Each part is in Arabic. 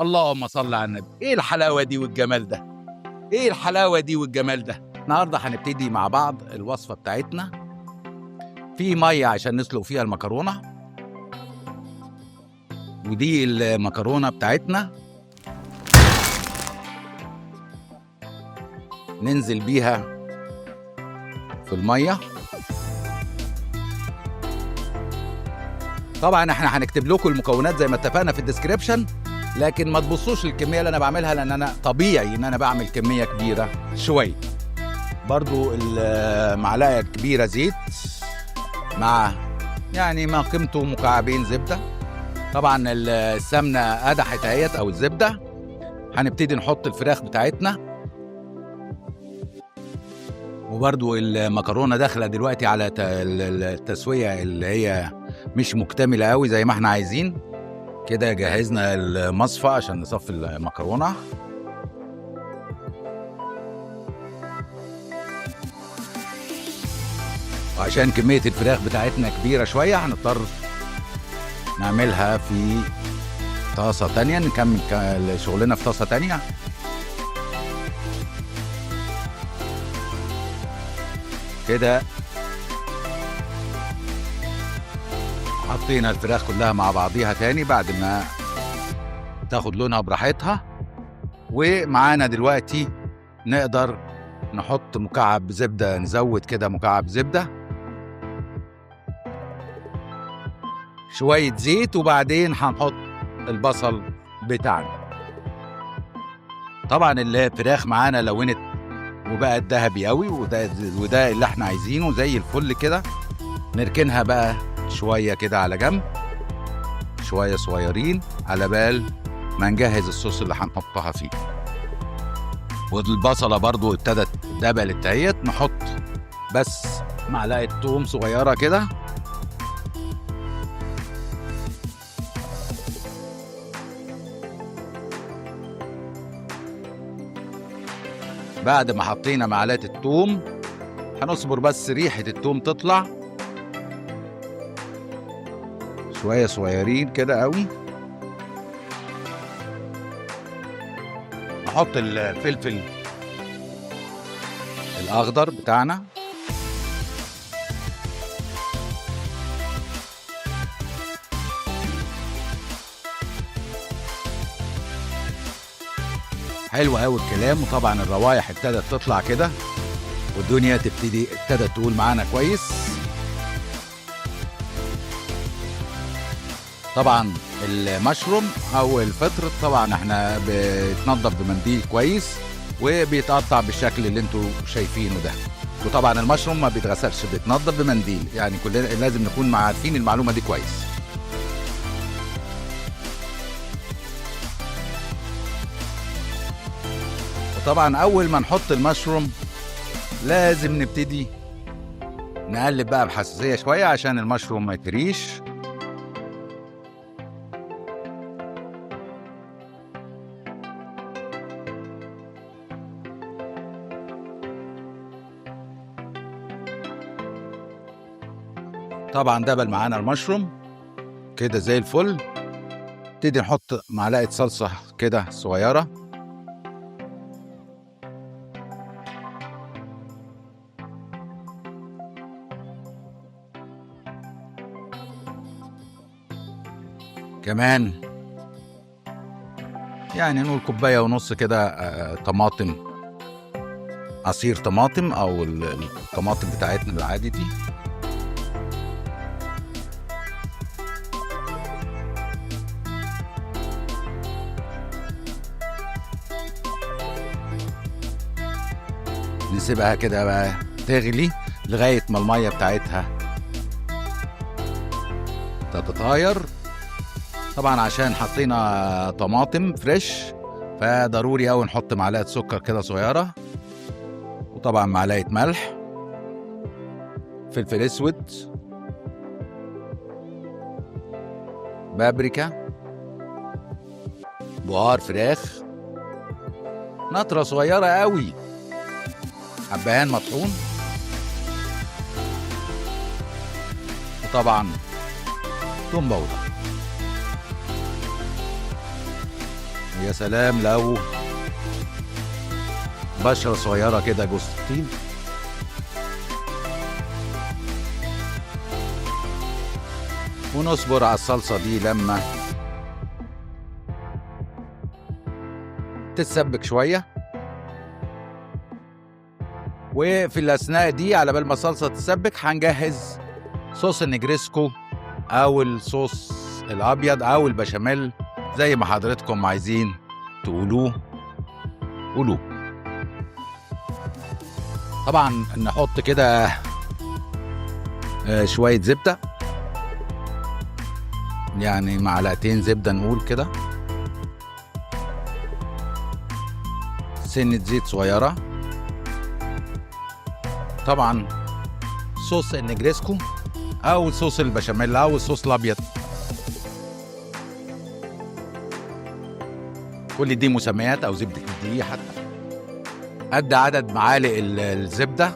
اللهم صل على النبي. ايه الحلاوه دي والجمال ده؟ ايه الحلاوه دي والجمال ده؟ النهارده هنبتدي مع بعض الوصفه بتاعتنا. في ميه عشان نسلق فيها المكرونه، ودي المكرونه بتاعتنا ننزل بيها في الميه. طبعا احنا هنكتب لكم المكونات زي ما اتفقنا في الديسكريبشن، لكن ما تبصوش للكميه اللي انا بعملها، لان انا طبيعي ان انا بعمل كميه كبيره شويه. برضو المعلقه كبيره زيت مع يعني ما قيمته مكعبين زبده. طبعا السمنه قدحت اهيت او الزبده. هنبتدي نحط الفراخ بتاعتنا، وبرضو المكرونه داخله دلوقتي على التسويه اللي هي مش مكتمله قوي زي ما احنا عايزين. كده جهزنا المصفى عشان نصفي المكرونه. وعشان كميه الفراخ بتاعتنا كبيره شويه هنضطر نعملها في طاسه تانية، نكمل شغلنا في طاسه تانية. كده حطينا الفراخ كلها مع بعضيها تاني بعد ما تاخد لونها براحتها. ومعانا دلوقتي نقدر نحط مكعب زبدة، نزود كده مكعب زبدة، شوية زيت، وبعدين هنحط البصل بتاعنا. طبعا الفراخ معانا لونت وبقت ذهبي قوي، وده اللي احنا عايزينه زي الفل كده. نركنها بقى شوية كده على جنب، شوية صغيرين على بال ما نجهز الصوص اللي هنحطها فيه. والبصلة برضو ابتدت دبلت اهيت، نحط بس معلقة توم صغيرة كده. بعد ما حطينا معلقة التوم هنصبر بس ريحة التوم تطلع، شوية صغيرين كده قوي. نحط الفلفل الأخضر بتاعنا، حلو قوي الكلام. وطبعا الروايح ابتدت تطلع كده، والدنيا ابتدت تقول معانا كويس. طبعا المشروم او الفطر طبعا احنا بيتنضف بمنديل كويس وبيتقطع بالشكل اللي انتوا شايفينه ده. وطبعا المشروم ما بيتغسلش، بيتنضف بمنديل، يعني كلنا لازم نكون عارفين المعلومه دي كويس. وطبعا اول ما نحط المشروم لازم نبتدي نقلب بقى بحساسيه شويه عشان المشروم ما يتريش. طبعا دبل معانا المشروم كده زي الفل. نبتدي نحط معلقه صلصه كده صغيره، كمان يعني نقول كوبايه ونص كده طماطم، عصير طماطم او الطماطم بتاعتنا العادي دي. نسيبها كده بقى تغلي لغايه ما الميه بتاعتها تتطاير. طبعا عشان حطينا طماطم فريش فضروري قوي نحط معلقه سكر كده صغيره، وطبعا معلقه ملح، فلفل اسود، بابريكا، بهار فراخ، نطره صغيره قوي حبهان مطحون، وطبعا توم باودر. يا سلام لو بشرة صغيرة كده جوز الطيب. ونصبر على الصلصة دي لما تتسبك شوية. وفي الأثناء دي على بال ما الصلصة تتسبك هنجهز صوص النجريسكو أو الصوص الأبيض أو البشاميل زي ما حضرتكم عايزين تقولوه قولوه. طبعا نحط كده شوية زبدة، يعني معلقتين زبدة نقول كده، سنة زيت صغيرة. طبعا صوص النجريسكو او صوص البشاميل او الصوص الابيض، كل دي مسميات او زبدة الدقيق حتى. قد عدد معالق الزبدة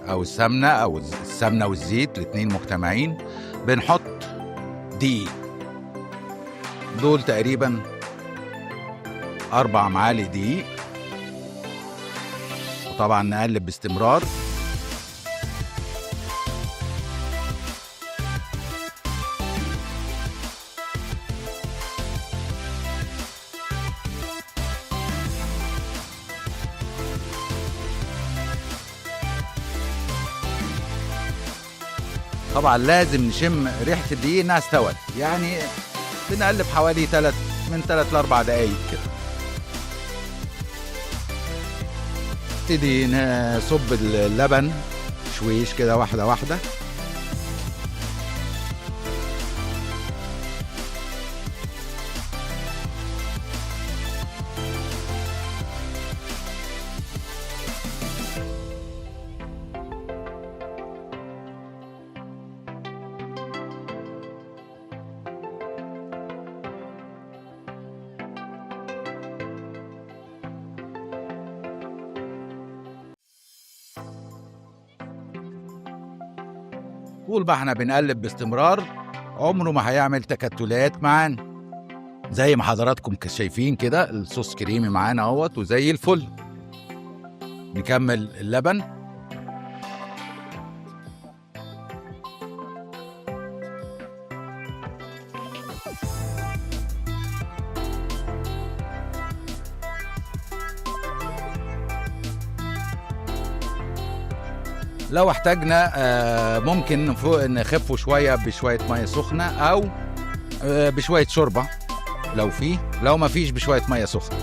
او السمنة او السمنة والزيت الاتنين مجتمعين بنحط دقيق، دول تقريبا 4 معالق دقيق. وطبعا نقلب باستمرار. طبعا لازم نشم ريحة الدقيق انها استوت، يعني بنقلب حوالي من 3 ل 4 دقايق كده. نبتدي نصب اللبن شويش كده واحدة واحدة. طول ما احنا بنقلب باستمرار عمره ما هيعمل تكتلات معانا. زي ما حضراتكم شايفين كده الصوص كريمي معانا اهوت وزي الفل. نكمل اللبن. لو احتاجنا ممكن نخفه شوية بشوية مية سخنة أو بشوية شوربة لو ما فيش بشوية مية سخنة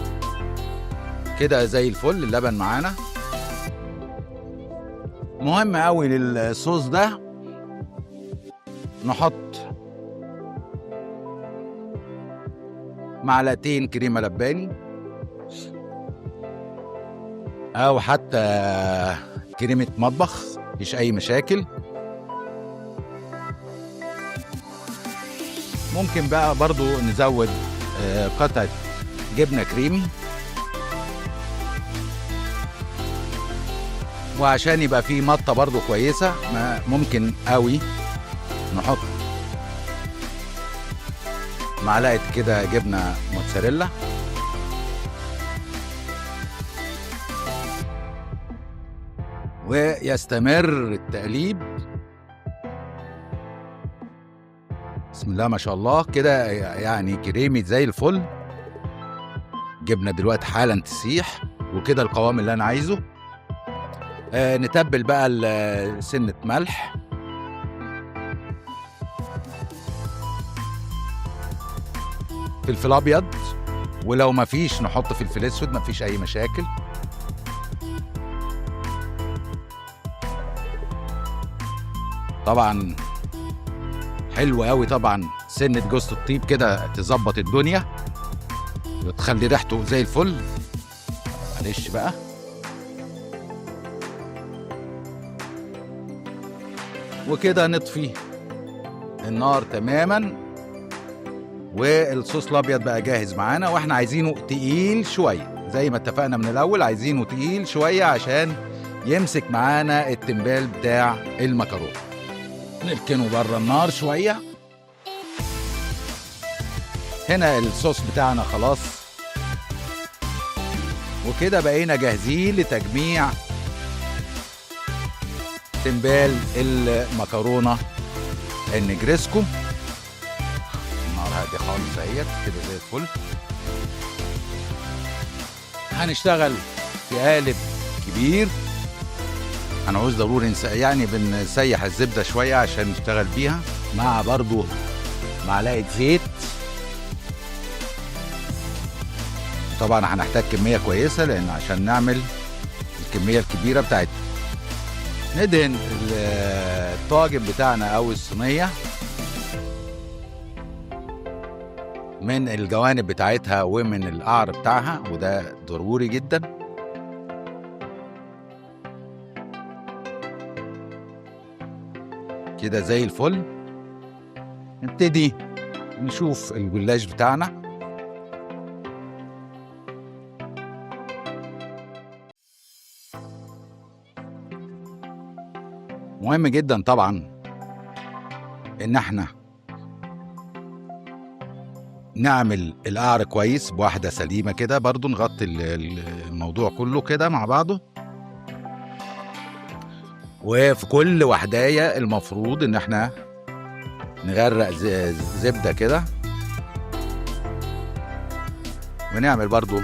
كده زي الفل. اللبن معانا. مهم قوي للصوص ده نحط معلقتين كريمة لباني أو حتى كريمة مطبخ، مفيش أي مشاكل. ممكن بقى برضو نزود قطعة جبنة كريمي، وعشان يبقى فيه مطة برضو كويسة ممكن قوي نحط معلقة كده جبنة موتزاريلا. ويستمر التقليب. بسم الله ما شاء الله كده، يعني كريمي زي الفل. جبنة دلوقتي حالا تسيح وكده القوام اللي انا عايزه. نتبل بقى سنة ملح، فلفل ابيض، ولو ما فيش نحط فلفل اسود، ما فيش اي مشاكل. طبعا حلو قوي. طبعا سنة جوز الطيب كده تظبط الدنيا وتخلي ريحته زي الفل. معلش بقى. وكده نطفي النار تماما، والصوص الابيض بقى جاهز معانا. واحنا عايزينه تقيل شويه زي ما اتفقنا من الاول، عايزينه تقيل شويه عشان يمسك معانا التمبال بتاع المكرونه. نركنه بره النار شويه. هنا الصوص بتاعنا خلاص وكده بقينا جاهزين لتجميع تمبال المكرونة النجريسكو. النار هادي خالص اهيت كده زي الفل. هنشتغل في قالب كبير. هنعوز ضروري يعني بنسيح الزبدة شوية عشان نشتغل بيها، مع برضو معلقة زيت. طبعا هنحتاج كمية كويسة لأن عشان نعمل الكمية الكبيرة بتاعتنا. ندهن الطاجن بتاعنا أو الصينية من الجوانب بتاعتها ومن القعر بتاعها، وده ضروري جدا. كده زي الفل. نبتدي نشوف الجلاش بتاعنا. مهم جدا طبعا ان احنا نعمل القعر كويس بواحدة سليمة كده، برضو نغطي الموضوع كله كده مع بعضه. وفي كل وحداية المفروض ان احنا نغرق زبدة كده، ونعمل برضو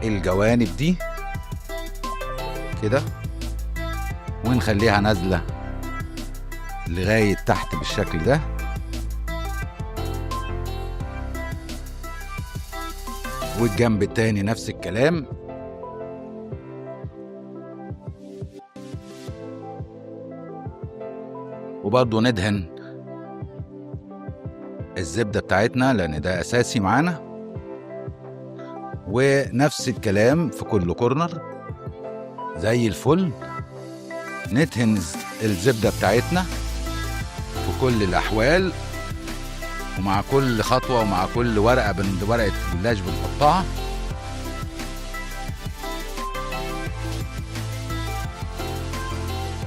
الجوانب دي كده، ونخليها نازلة لغاية تحت بالشكل ده. والجنب التاني نفس الكلام. وبرضو ندهن الزبدة بتاعتنا لأن ده أساسي معانا. ونفس الكلام في كل كورنر زي الفل. ندهن الزبدة بتاعتنا في كل الأحوال، ومع كل خطوة ومع كل ورقة ورقة الجلاش بنحطها.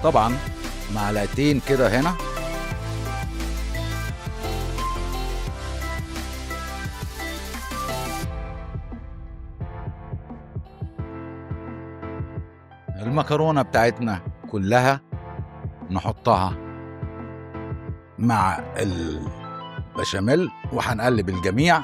طبعا معلقتين كده هنا المكرونة بتاعتنا كلها نحطها مع البشاميل، وهنقلب الجميع.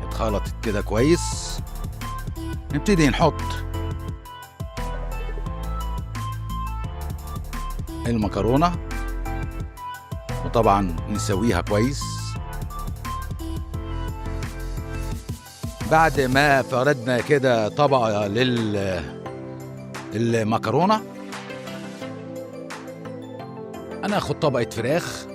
اتخلطت كده كويس. نبتدي نحط المكرونة، وطبعا نسويها كويس. بعد ما فردنا كده طبقة للمكرونة، انا هاخد طبقة فراخ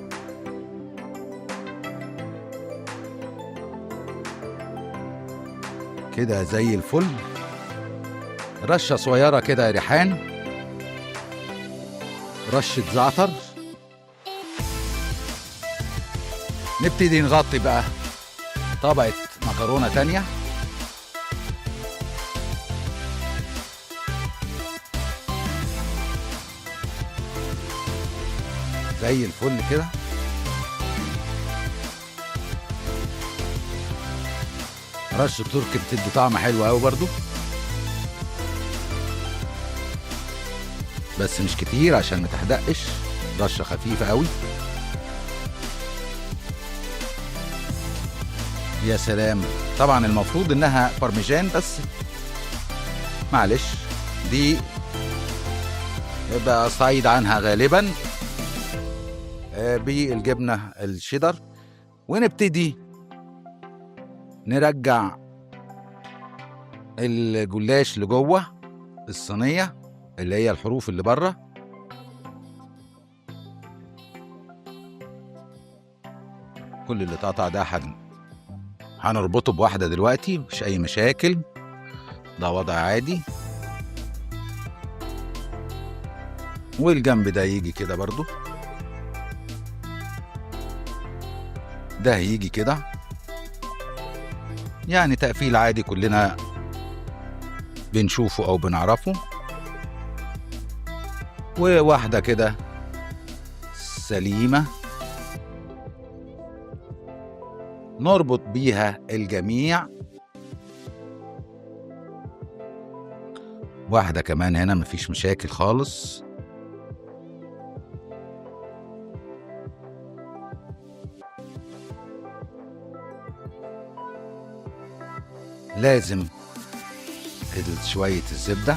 كده زي الفل، رشة صغيرة كده ريحان، رشة زعتر. نبتدي نغطي بقى طبقة مكرونة تانية. زي الفل كده. رشة تركي بتدي طعم حلو قوي برضو، بس مش كتير عشان ما تحدقش. رشة خفيفة قوي. يا سلام. طبعا المفروض انها بارميجان، بس معلش دي يبقى صعيد عنها غالبا بالجبنة الشيدر. ونبتدي نرجع الجلاش لجوه الصينية اللي هي الحروف اللي بره. كل اللي اتقطع ده هنربطه بواحدة دلوقتي، مش أي مشاكل، ده وضع عادي. والجنب ده يجي كده برضو، ده هيجي كده، يعني تقفيل عادي كلنا بنشوفه او بنعرفه، وواحدة كده سليمة نربط بيها الجميع. واحدة كمان هنا مفيش مشاكل خالص. لازم شوية الزبدة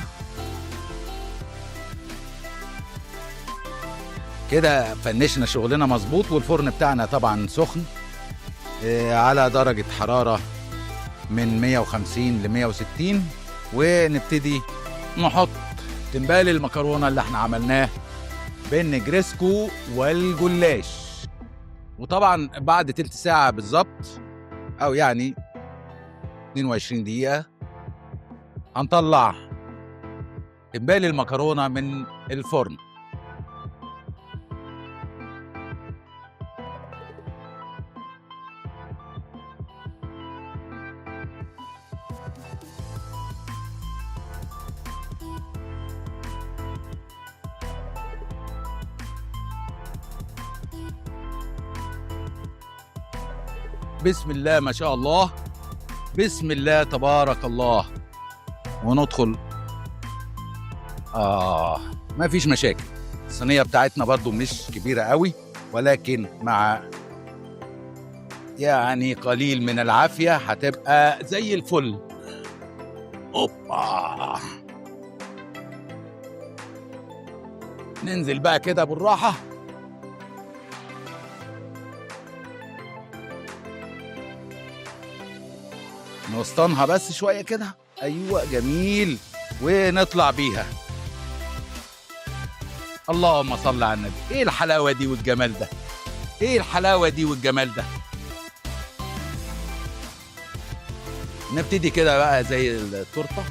كده. فنشنا شغلنا مظبوط، والفرن بتاعنا طبعا سخن على درجة حرارة من 150 ل 160. ونبتدي نحط تنبال المكرونة اللي احنا عملناه بالنجريسكو والجلاش. وطبعا بعد تلت ساعة بالظبط، او يعني 22 دقيقة، هنطلع تنبال المكرونة من الفرن. بسم الله ما شاء الله، بسم الله تبارك الله. وندخل ما فيش مشاكل. الصينية بتاعتنا برضو مش كبيرة قوي، ولكن مع يعني قليل من العافية هتبقى زي الفل. اوبا، ننزل بقى كده بالراحة. نوسطنها بس شوية كده، ايوه جميل، ونطلع بيها. اللهم صل على النبي. ايه الحلاوة دي والجمال ده، ايه الحلاوة دي والجمال ده. نبتدي كده بقى زي التورته.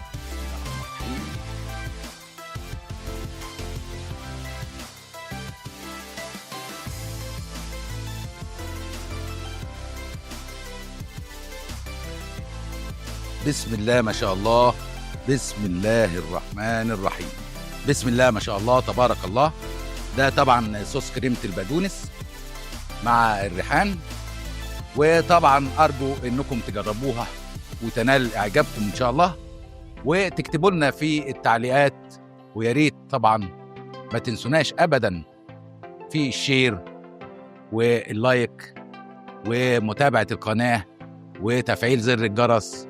بسم الله ما شاء الله، بسم الله الرحمن الرحيم، بسم الله ما شاء الله تبارك الله. ده طبعا صوص كريمة البقدونس مع الريحان. وطبعا أرجو إنكم تجربوها وتنال إعجابكم إن شاء الله، وتكتبوا لنا في التعليقات. ويا ريت طبعا ما تنسوناش أبدا في الشير واللايك ومتابعة القناة وتفعيل زر الجرس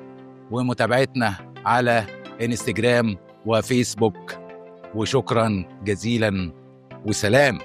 ومتابعتنا على انستجرام وفيسبوك. وشكرا جزيلا وسلام.